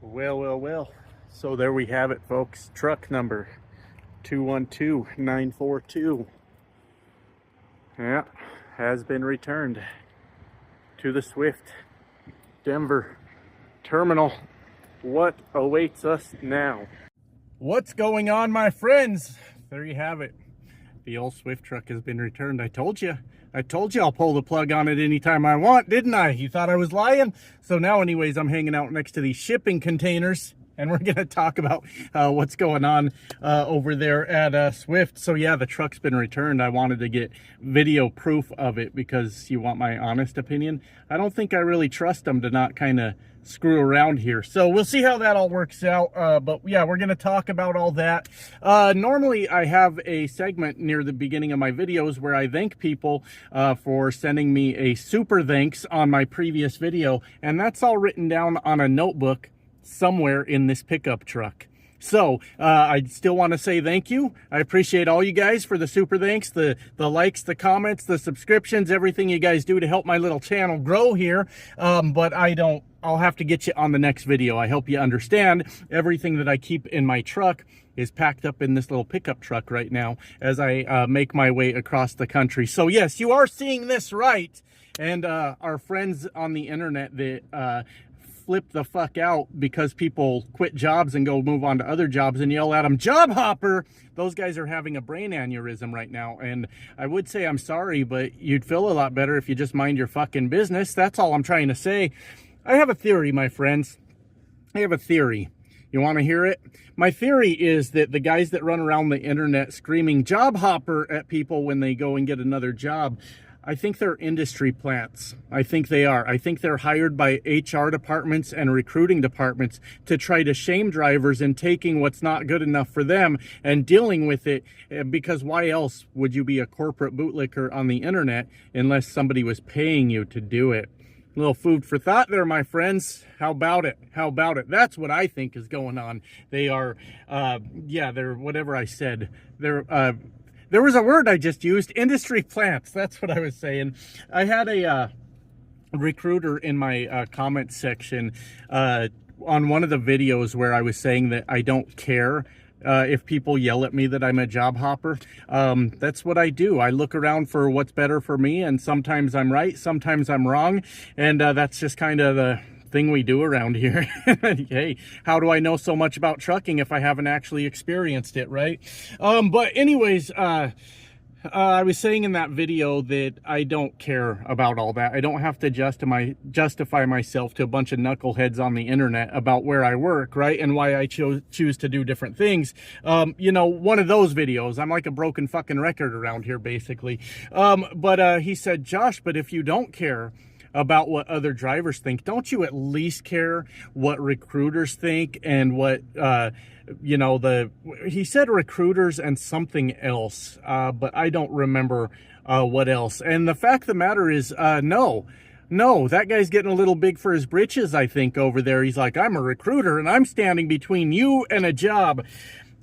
Well. So there we have it, folks. Truck number 212942. Yeah, has been returned to the Swift Denver terminal. What awaits us now? What's going on, my friends? There you have it. The old Swift truck has been returned. I told you I'll pull the plug on it anytime I want, didn't I? You thought I was lying? So now anyways, I'm hanging out next to these shipping containers, and we're going to talk about what's going on over there at Swift. So yeah, the truck's been returned. I wanted to get video proof of it because you want my honest opinion. I don't think I really trust them to not kind of screw around here. So we'll see how that all works out. But yeah, we're going to talk about all that. Normally I have a segment near the beginning of my videos where I thank people for sending me a super thanks on my previous video. And that's all written down on a notebook somewhere in this pickup truck. So I still want to say thank you. I appreciate all you guys for the super thanks, the likes, the comments, the subscriptions, everything you guys do to help my little channel grow here. But I'll have to get you on the next video. I hope you understand everything that I keep in my truck is packed up in this little pickup truck right now as I make my way across the country. So yes, you are seeing this right. And our friends on the internet that flip the fuck out because people quit jobs and go move on to other jobs and yell at them, "Job hopper!" Those guys are having a brain aneurysm right now. And I would say I'm sorry, but you'd feel a lot better if you just mind your fucking business. That's all I'm trying to say. I have a theory, my friends. I have a theory. You want to hear it? My theory is that the guys that run around the internet screaming "job hopper" at people when they go and get another job, I think they're industry plants. I think they are. I think they're hired by HR departments and recruiting departments to try to shame drivers in taking what's not good enough for them and dealing with it. Because why else would you be a corporate bootlicker on the internet unless somebody was paying you to do it? A little food for thought there, my friends. How about it? How about it? That's what I think is going on. They are, yeah, they're whatever I said. There was a word I just used, industry plants. That's what I was saying. I had a recruiter in my comment section on one of the videos where I was saying that I don't care if people yell at me that I'm a job hopper. That's what I do. I look around for what's better for me, and sometimes I'm right, sometimes I'm wrong, and that's just kind of the thing we do around here. Hey, how do I know so much about trucking if I haven't actually experienced it, right? But anyways, I was saying in that video that I don't care about all that. I don't have to justify myself to a bunch of knuckleheads on the internet about where I work, right? And why I choose to do different things. You know, one of those videos, I'm like a broken fucking record around here, basically. But he said, "Josh, but if you don't care about what other drivers think, don't you at least care what recruiters think and what, you know, he said recruiters and something else, but I don't remember what else." And the fact of the matter is, no, that guy's getting a little big for his britches, I think, over there. He's like, "I'm a recruiter and I'm standing between you and a job."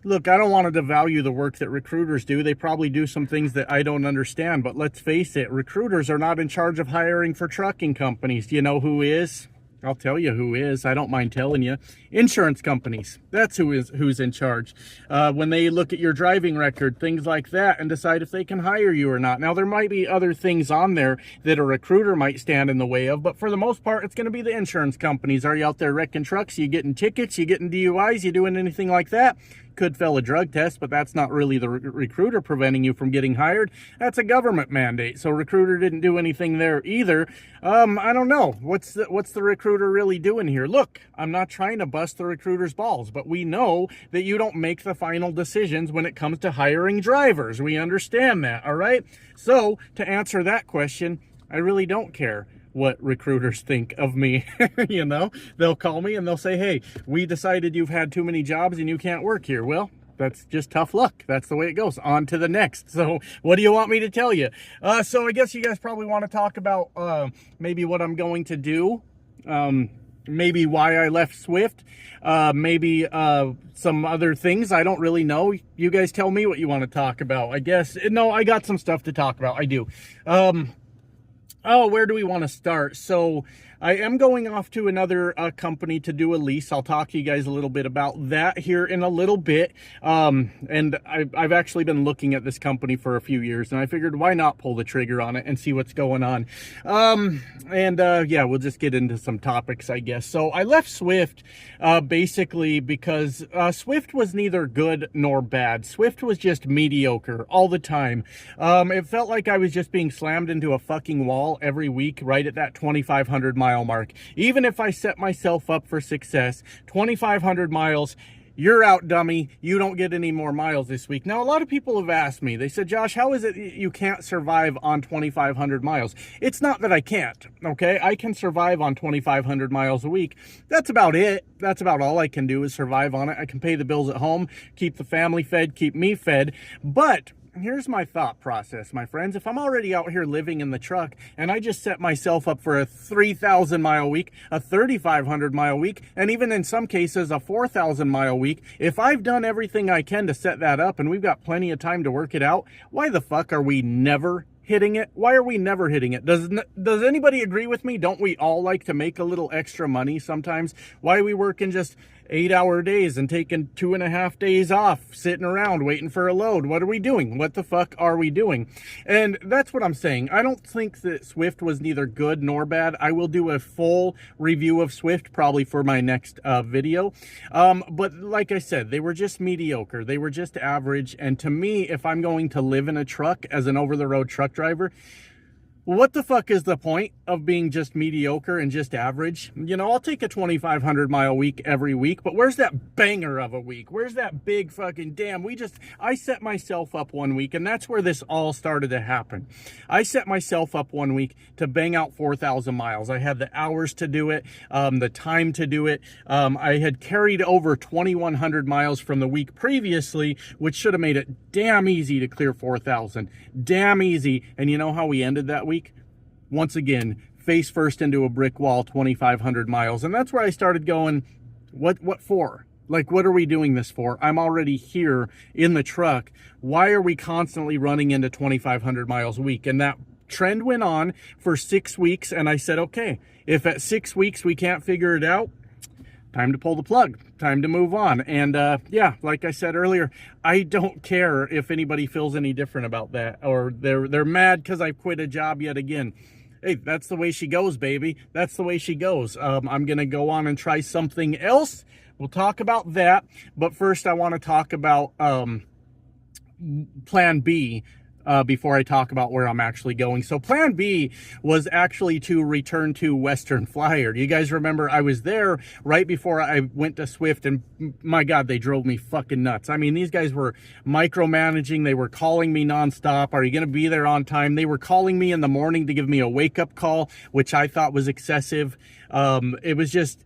Look, I don't want to devalue the work that recruiters do. They probably do some things that I don't understand, but let's face it, recruiters are not in charge of hiring for trucking companies. Do you know who is? I'll tell you who is. I don't mind telling you. Insurance companies. That's who's in charge. When they look at your driving record, things like that, and decide if they can hire you or not. Now, there might be other things on there that a recruiter might stand in the way of, but for the most part, it's going to be the insurance companies. Are you out there wrecking trucks? You getting tickets? You getting DUIs? You doing anything like that? Could fail a drug test, but that's not really the recruiter preventing you from getting hired. That's a government mandate. So recruiter didn't do anything there either. I don't know. What's the recruiter really doing here? Look, I'm not trying to bust the recruiter's balls, but we know that you don't make the final decisions when it comes to hiring drivers. We understand that, all right? So to answer that question, I really don't care what recruiters think of me. You know, they'll call me and they'll say, "Hey, we decided you've had too many jobs and you can't work here." Well, that's just tough luck. That's the way it goes. On to the next. So what do you want me to tell you? So I guess you guys probably want to talk about maybe what I'm going to do. Maybe why I left Swift. Maybe some other things. I don't really know. You guys tell me what you want to talk about. I guess. No, I got some stuff to talk about. I do. Oh, where do we want to start? So I am going off to another company to do a lease. I'll talk to you guys a little bit about that here in a little bit. And I've actually been looking at this company for a few years, and I figured why not pull the trigger on it and see what's going on. Yeah, we'll just get into some topics, I guess. So I left Swift basically because Swift was neither good nor bad. Swift was just mediocre all the time. It felt like I was just being slammed into a fucking wall every week right at that 2,500 mile mark. Even if I set myself up for success, 2,500 miles, you're out, dummy. You don't get any more miles this week. Now, a lot of people have asked me, they said, Josh, how is it you can't survive on 2,500 miles? It's not that I can't, okay? I can survive on 2,500 miles a week. That's about it. That's about all I can do is survive on it. I can pay the bills at home, keep the family fed, keep me fed. But here's my thought process, my friends. If I'm already out here living in the truck and I just set myself up for a 3,000 mile week, a 3,500 mile week, and even in some cases a 4,000 mile week, if I've done everything I can to set that up and we've got plenty of time to work it out, why the fuck are we never hitting it? Why are we never hitting it? Does anybody agree with me? Don't we all like to make a little extra money sometimes? Why are we working just 8-hour days and taking 2.5 days off, sitting around waiting for a load? What are we doing? What the fuck are we doing? And that's what I'm saying. I don't think that Swift was neither good nor bad. I will do a full review of Swift probably for my next video. But like I said, they were just mediocre. They were just average. And to me, if I'm going to live in a truck as an over-the-road truck driver, what the fuck is the point of being just mediocre and just average? You know, I'll take a 2,500 mile week every week, but where's that banger of a week? Where's that big fucking damn? I set myself up one week, and that's where this all started to happen. I set myself up one week to bang out 4,000 miles. I had the hours to do it, the time to do it. I had carried over 2,100 miles from the week previously, which should have made it damn easy to clear 4,000. Damn easy. And you know how we ended that week? Once again, face first into a brick wall, 2,500 miles. And that's where I started going, what for? Like, what are we doing this for? I'm already here in the truck. Why are we constantly running into 2,500 miles a week? And that trend went on for 6 weeks. And I said, okay, if at 6 weeks we can't figure it out, time to pull the plug, time to move on. And yeah, like I said earlier, I don't care if anybody feels any different about that, or they're mad because I quit a job yet again. Hey, that's the way she goes, baby. That's the way she goes. I'm going to go on and try something else. We'll talk about that. But first, I want to talk about Plan B. Before I talk about where I'm actually going. So Plan B was actually to return to Western Flyer. Do you guys remember I was there right before I went to Swift, and my God, they drove me fucking nuts. I mean, these guys were micromanaging. They were calling me nonstop. Are you going to be there on time? They were calling me in the morning to give me a wake-up call, which I thought was excessive. It was just,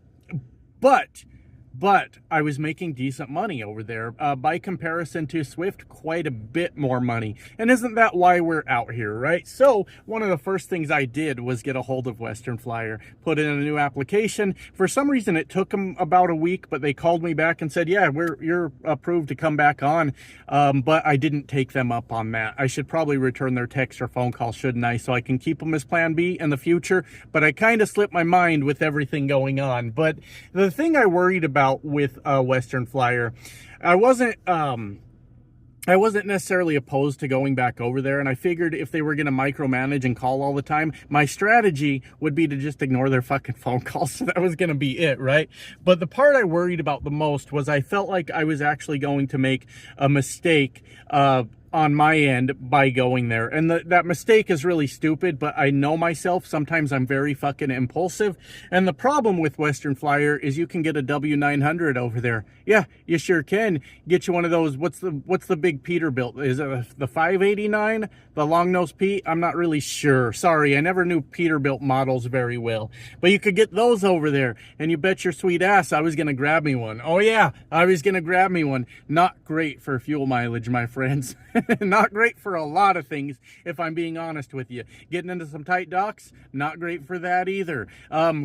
but I was making decent money over there. By comparison to Swift, quite a bit more money. And isn't that why we're out here, right? So one of the first things I did was get a hold of Western Flyer, put in a new application. For some reason, it took them about a week, but they called me back and said, yeah, you're approved to come back on. But I didn't take them up on that. I should probably return their text or phone call, shouldn't I? So I can keep them as Plan B in the future. But I kind of slipped my mind with everything going on. But the thing I worried about with Western Flyer, I wasn't necessarily opposed to going back over there, and I figured if they were going to micromanage and call all the time, my strategy would be to just ignore their fucking phone calls. So that was going to be it, right? But the part I worried about the most was I felt like I was actually going to make a mistake on my end by going there. And that mistake is really stupid, but I know myself. Sometimes I'm very fucking impulsive. And the problem with Western Flyer is you can get a W900 over there. Yeah, you sure can. Get you one of those, what's the big Peterbilt? Is it the 589? The long nose Pete? I'm not really sure. Sorry, I never knew Peterbilt models very well. But you could get those over there, and you bet your sweet ass I was going to grab me one. Oh yeah, I was going to grab me one. Not great for fuel mileage, my friends. Not great for a lot of things, if I'm being honest with you. Getting into some tight docks, not great for that either.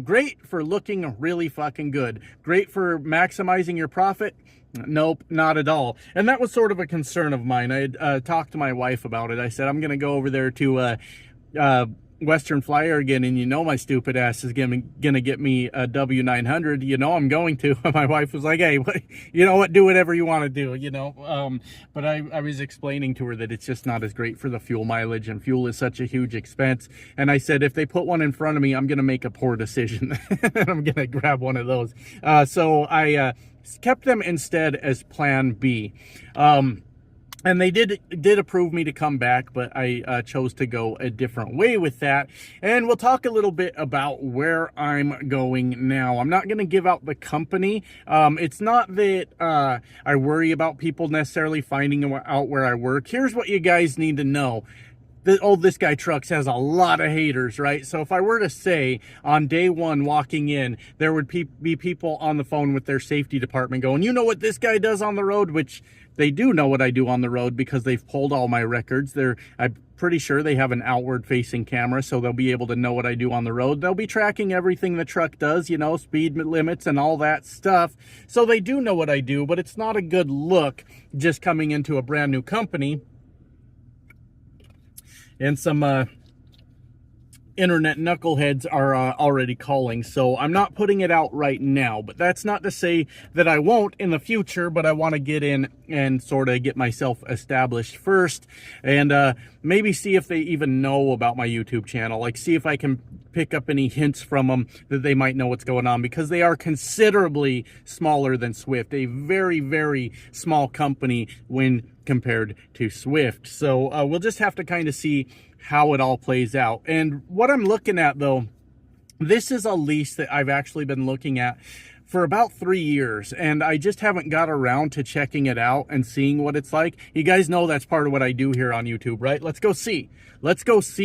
Great for looking really fucking good. Great for maximizing your profit. Nope, not at all. And that was sort of a concern of mine. I had talked to my wife about it. I said, I'm going to go over there to Western Flyer again, and you know my stupid ass is gonna get me a W900. You know I'm going to. My wife was like, hey, you know what, do whatever you want to do, you know. But I was explaining to her that it's just not as great for the fuel mileage, and fuel is such a huge expense. And I said, if they put one in front of me, I'm gonna make a poor decision. And I'm gonna grab one of those. So I kept them instead as plan B. And they did approve me to come back, but I chose to go a different way with that. And we'll talk a little bit about where I'm going now. I'm not going to give out the company. It's not that I worry about people necessarily finding out where I work. Here's what you guys need to know. This guy Trucks has a lot of haters, right? So if I were to say on day one walking in, there would be people on the phone with their safety department going, you know what this guy does on the road? Which they do know what I do on the road because they've pulled all my records. I'm pretty sure they have an outward facing camera, so they'll be able to know what I do on the road. They'll be tracking everything the truck does, you know, speed limits and all that stuff. So they do know what I do, but it's not a good look just coming into a brand new company. And some internet knuckleheads are already calling. So I'm not putting it out right now. But that's not to say that I won't in the future. But I want to get in and sort of get myself established first. And maybe see if they even know about my YouTube channel. Like, see if I can pick up any hints from them that they might know what's going on. Because they are considerably smaller than Swift. A very, very small company when compared to Swift. So we'll just have to kind of see how it all plays out. And what I'm looking at, though, this is a lease that I've actually been looking at for about 3 years, and I just haven't got around to checking it out and seeing what it's like. You guys know that's part of what I do here on YouTube, right? Let's go see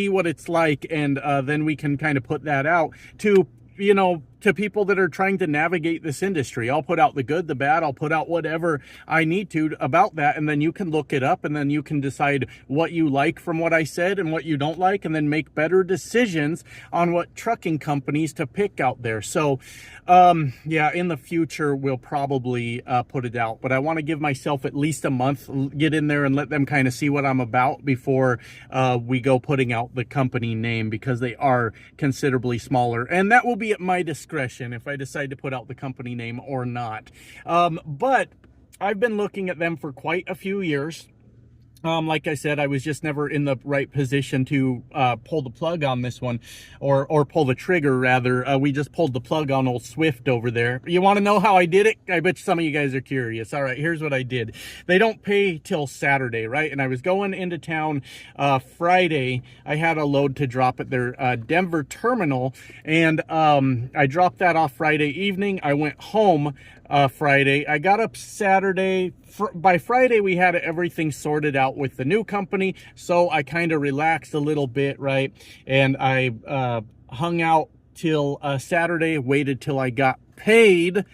what it's like, and then we can kind of put that out to, you know, to people that are trying to navigate this industry. I'll put out the good, the bad, I'll put out whatever I need to about that, and then you can look it up, and then you can decide what you like from what I said and what you don't like, and then make better decisions on what trucking companies to pick out there. So yeah, in the future we'll probably put it out, but I want to give myself at least a month, get in there and let them kind of see what I'm about before we go putting out the company name, because they are considerably smaller, and that will be at my discretion if I decide to put out the company name or not. But I've been looking at them for quite a few years. Like I said, I was just never in the right position to pull the plug on this one, or pull the trigger, rather. We just pulled the plug on old Swift over there. You want to know how I did it? I bet some of you guys are curious. All right, here's what I did. They don't pay till Saturday, right? And I was going into town Friday. I had a load to drop at their Denver terminal, and I dropped that off Friday evening. I went home Friday. I got up Saturday. By Friday, we had everything sorted out with the new company, so I kind of relaxed a little bit, right? And I hung out till Saturday, waited till I got paid,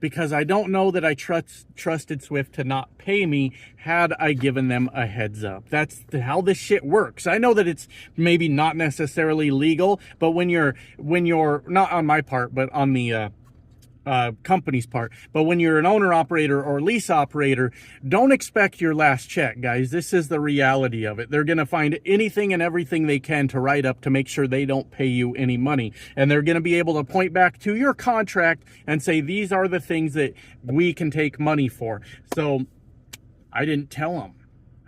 because I don't know that I trusted Swift to not pay me had I given them a heads up. That's how this shit works. I know that it's maybe not necessarily legal, but when you're not on my part, but on the company's part, but when you're an owner operator or lease operator, don't expect your last check, guys. This is the reality of it. They're going to find anything and everything they can to write up to make sure they don't pay you any money, and they're going to be able to point back to your contract and say, these are the things that we can take money for. So I didn't tell them.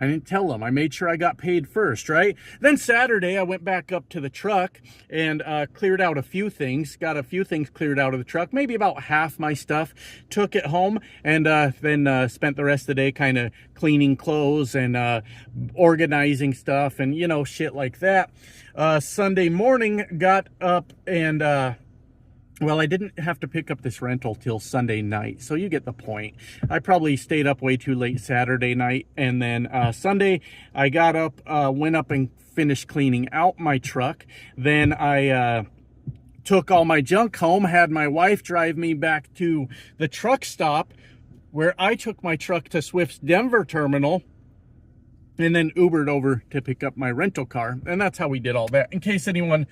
I made sure I got paid first, right? Then Saturday, I went back up to the truck and cleared out a few things. Got a few things cleared out of the truck, maybe about half my stuff. Took it home, and then spent the rest of the day kind of cleaning clothes and organizing stuff and, you know, shit like that. Sunday morning, got up and... well, I didn't have to pick up this rental till Sunday night, so you get the point. I probably stayed up way too late Saturday night, and then Sunday I got up, went up and finished cleaning out my truck. Then I took all my junk home, had my wife drive me back to the truck stop, where I took my truck to Swift's Denver terminal, and then Ubered over to pick up my rental car. And that's how we did all that, in case anyone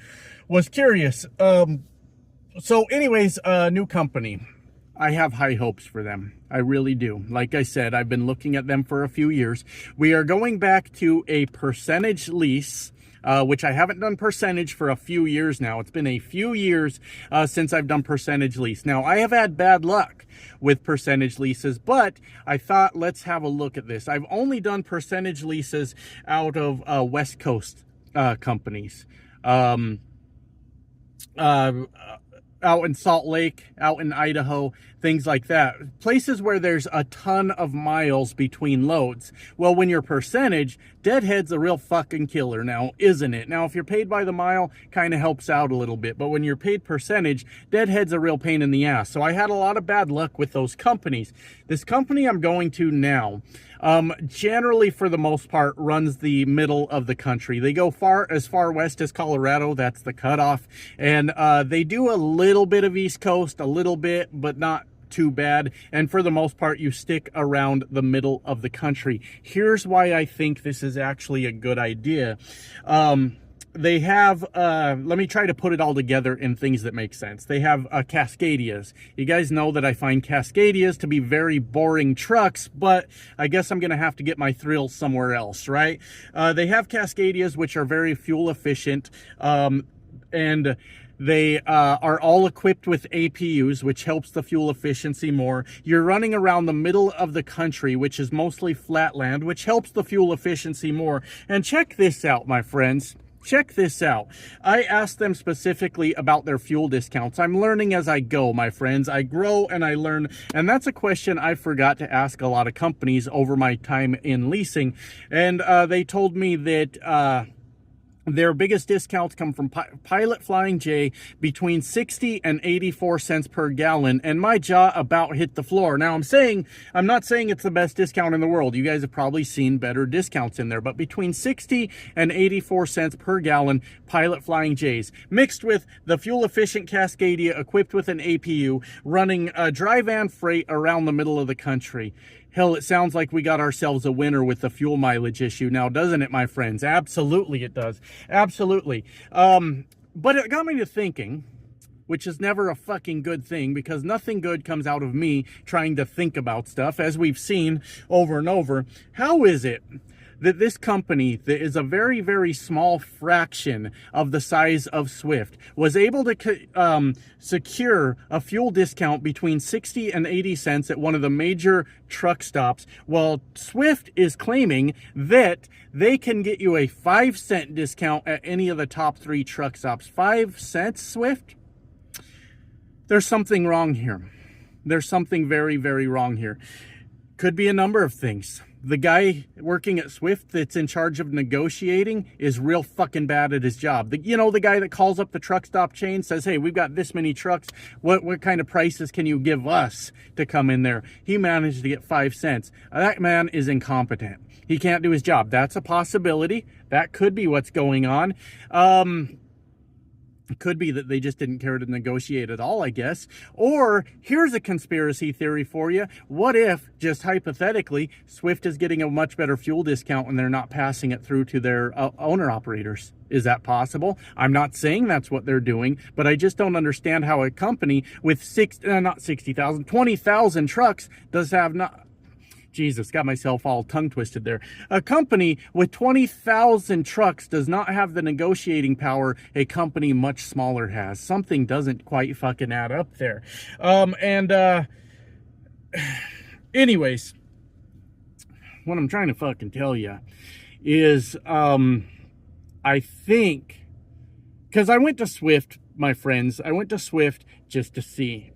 was curious. So anyways, new company. I have high hopes for them. I really do. Like I said, I've been looking at them for a few years. We are going back to a percentage lease, which I haven't done percentage for a few years now. It's been a few years since I've done percentage lease. Now, I have had bad luck with percentage leases, but I thought, let's have a look at this. I've only done percentage leases out of West Coast companies. Out in Salt Lake, out in Idaho, things like that. Places where there's a ton of miles between loads. Well, when you're percentage, deadhead's a real fucking killer now, isn't it? Now, if you're paid by the mile, kind of helps out a little bit. But when you're paid percentage, deadhead's a real pain in the ass. So I had a lot of bad luck with those companies. This company I'm going to now, generally for the most part runs the middle of the country. They go as far west as Colorado. That's the cutoff. And they do a little bit of East Coast, a little bit, but not too bad. And for the most part, you stick around the middle of the country. Here's why I think this is actually a good idea. They have, let me try to put it all together in things that make sense. They have Cascadias. You guys know that I find Cascadias to be very boring trucks, but I guess I'm going to have to get my thrills somewhere else, right? They have Cascadias, which are very fuel efficient, and they are all equipped with APUs, which helps the fuel efficiency more. You're running around the middle of the country, which is mostly flatland, which helps the fuel efficiency more. And check this out, my friends. Check this out. I asked them specifically about their fuel discounts. I'm learning as I go, my friends. I grow and I learn. And that's a question I forgot to ask a lot of companies over my time in leasing. And they told me that their biggest discounts come from Pilot Flying J between 60 and 84 cents per gallon. And my jaw about hit the floor. Now, I'm not saying it's the best discount in the world. You guys have probably seen better discounts in there. But between 60 and 84 cents per gallon, Pilot Flying J's, mixed with the fuel-efficient Cascadia equipped with an APU, running a dry van freight around the middle of the country. Hell, it sounds like we got ourselves a winner with the fuel mileage issue now, doesn't it, my friends? Absolutely it does. Absolutely. But it got me to thinking, which is never a fucking good thing, because nothing good comes out of me trying to think about stuff, as we've seen over and over. How is it that this company that is a very, very small fraction of the size of Swift was able to secure a fuel discount between 60 and 80 cents at one of the major truck stops, while Swift is claiming that they can get you a 5-cent discount at any of the top 3 truck stops? 5 cents, Swift? There's something wrong here. There's something very, very wrong here. Could be a number of things. The guy working at Swift that's in charge of negotiating is real fucking bad at his job. The guy that calls up the truck stop chain, says, hey, we've got this many trucks. What kind of prices can you give us to come in there? He managed to get 5 cents. That man is incompetent. He can't do his job. That's a possibility. That could be what's going on. It could be that they just didn't care to negotiate at all, I guess. Or here's a conspiracy theory for you. What if, just hypothetically, Swift is getting a much better fuel discount and they're not passing it through to their owner-operators? Is that possible? I'm not saying that's what they're doing, but I just don't understand how a company with 20,000 trucks does have not... Jesus, got myself all tongue twisted there. A company with 20,000 trucks does not have the negotiating power a company much smaller has. Something doesn't quite fucking add up there. Anyways, what I'm trying to fucking tell you is, I think, because I went to Swift, my friends, I went to Swift just to see.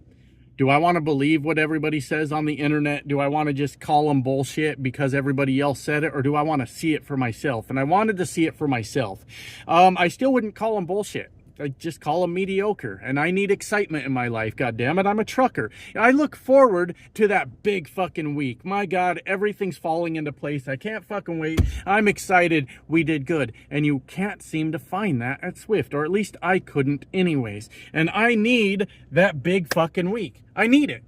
Do I want to believe what everybody says on the internet? Do I want to just call them bullshit because everybody else said it? Or do I want to see it for myself? And I wanted to see it for myself. I still wouldn't call them bullshit. I just call them mediocre. And I need excitement in my life. God damn it, I'm a trucker. I look forward to that big fucking week. My God, everything's falling into place. I can't fucking wait. I'm excited. We did good. And you can't seem to find that at Swift. Or at least I couldn't anyways. And I need that big fucking week. I need it.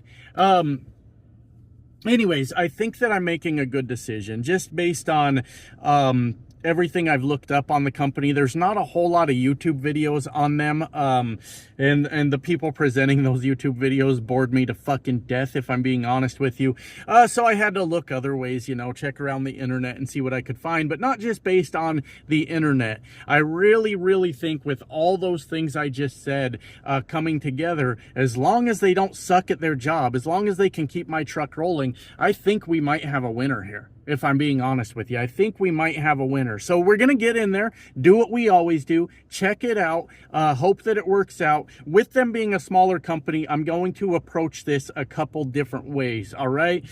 Anyways, I think that I'm making a good decision just based on everything I've looked up on the company, there's not a whole lot of YouTube videos on them. And the people presenting those YouTube videos bored me to fucking death, if I'm being honest with you. So I had to look other ways, you know, check around the internet and see what I could find, but not just based on the internet. I really, really think with all those things I just said coming together, as long as they don't suck at their job, as long as they can keep my truck rolling, I think we might have a winner here. If I'm being honest with you, I think we might have a winner. So we're going to get in there, do what we always do, check it out, hope that it works out. With them being a smaller company, I'm going to approach this a couple different ways, all right?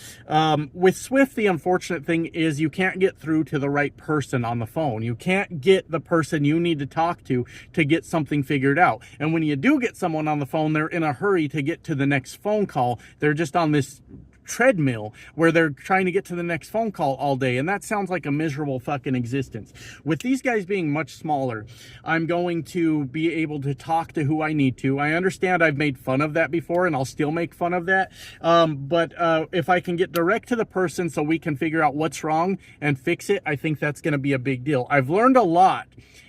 With Swift, the unfortunate thing is you can't get through to the right person on the phone. You can't get the person you need to talk to get something figured out. And when you do get someone on the phone, they're in a hurry to get to the next phone call. They're just on this treadmill where they're trying to get to the next phone call all day, and that sounds like a miserable fucking existence. With these guys being much smaller, I'm going to be able to talk to who I need to. I understand I've made fun of that before, and I'll still make fun of that, but if I can get direct to the person so we can figure out what's wrong and fix it, I think that's going to be a big deal. I've learned a lot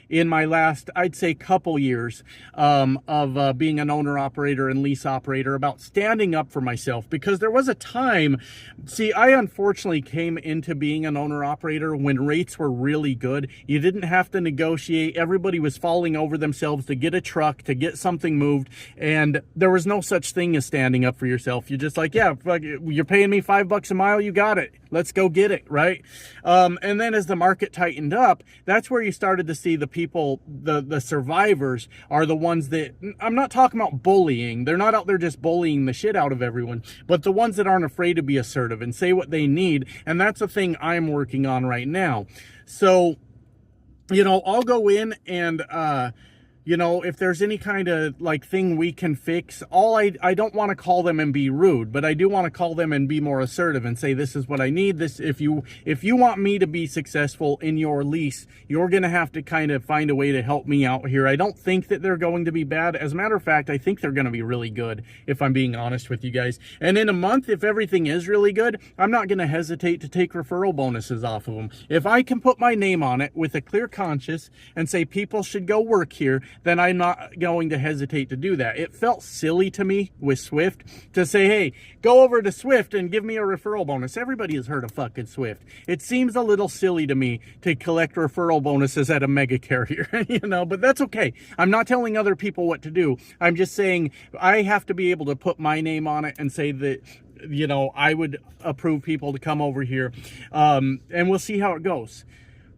in my last, I'd say, couple years of being an owner operator and lease operator about standing up for myself, because there was a time, see, I unfortunately came into being an owner operator when rates were really good. You didn't have to negotiate. Everybody was falling over themselves to get a truck, to get something moved, and there was no such thing as standing up for yourself. You're just like, yeah, you're paying me $5 a mile, you got it. Let's go get it, right? And then as the market tightened up, that's where you started to see the people, the survivors are the ones that, I'm not talking about bullying. They're not out there just bullying the shit out of everyone, but the ones that aren't afraid to be assertive and say what they need. And that's a thing I'm working on right now. So, you know, I'll go in and, you know, if there's any kind of like thing we can fix, I don't want to call them and be rude, but I do want to call them and be more assertive and say, this is what I need. This, if you want me to be successful in your lease, you're going to have to kind of find a way to help me out here. I don't think that they're going to be bad. As a matter of fact, I think they're going to be really good, if I'm being honest with you guys. And in a month, if everything is really good, I'm not going to hesitate to take referral bonuses off of them. If I can put my name on it with a clear conscience and say people should go work here, then I'm not going to hesitate to do that. It felt silly to me with Swift to say, hey, go over to Swift and give me a referral bonus. Everybody has heard of fucking Swift. It seems a little silly to me to collect referral bonuses at a mega carrier, you know, but that's okay. I'm not telling other people what to do. I'm just saying I have to be able to put my name on it and say that, you know, I would approve people to come over here, and we'll see how it goes.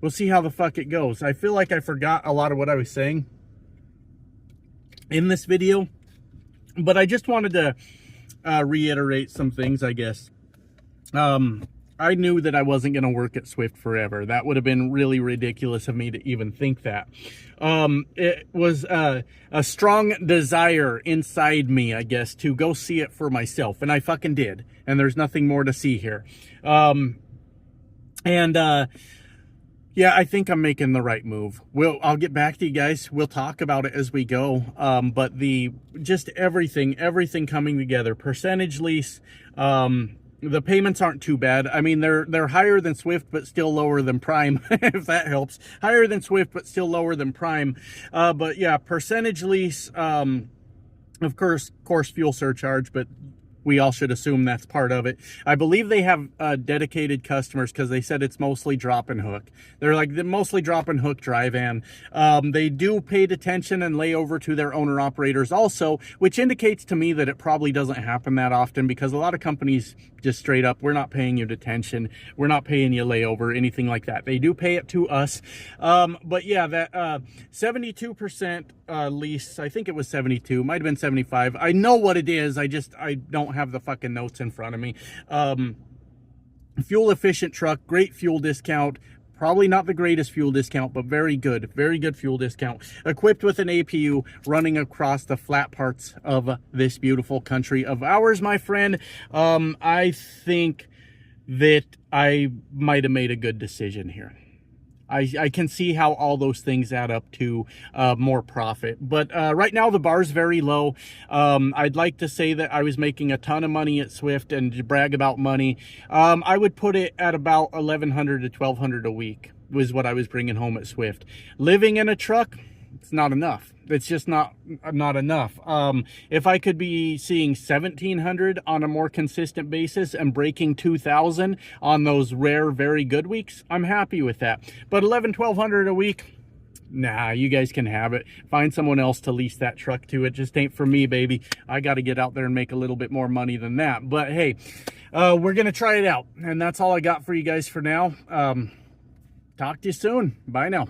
We'll see how the fuck it goes. I feel like I forgot a lot of what I was saying in this video, but I just wanted to reiterate some things, I guess. I knew that I wasn't going to work at Swift forever. That would have been really ridiculous of me to even think that. It was a strong desire inside me, I guess, to go see it for myself, and I fucking did, and there's nothing more to see here. Yeah, I think I'm making the right move. I'll get back to you guys. We'll talk about it as we go. But just everything coming together. Percentage lease, the payments aren't too bad. I mean, they're higher than Swift, but still lower than Prime, if that helps. Higher than Swift, but still lower than Prime. But yeah, percentage lease, of course, fuel surcharge, but we all should assume that's part of it. I believe they have dedicated customers because they said it's mostly drop and hook. They're mostly drop and hook dry van. They do pay detention and layover to their owner operators also, which indicates to me that it probably doesn't happen that often, because a lot of companies just straight up, we're not paying you detention, we're not paying you layover, anything like that. They do pay it to us. But yeah, that 72% lease, I think it was 72, might have been 75. I know what it is, I don't have the fucking notes in front of me. Fuel efficient truck, great fuel discount. Probably not the greatest fuel discount, but very good fuel discount. Equipped with an APU running across the flat parts of this beautiful country of ours, my friend. I think that I might have made a good decision here. I can see how all those things add up to more profit. But right now the bar's very low. I'd like to say that I was making a ton of money at Swift and to brag about money. I would put it at about $1,100 to $1,200 a week. was what I was bringing home at Swift. Living in a truck, it's not enough. It's just not enough. If I could be seeing 1,700 on a more consistent basis and breaking 2,000 on those rare, very good weeks, I'm happy with that. But 1,100-1,200 a week, nah, you guys can have it. Find someone else to lease that truck to. It just ain't for me, baby. I got to get out there and make a little bit more money than that. But hey, we're going to try it out. And that's all I got for you guys for now. Talk to you soon. Bye now.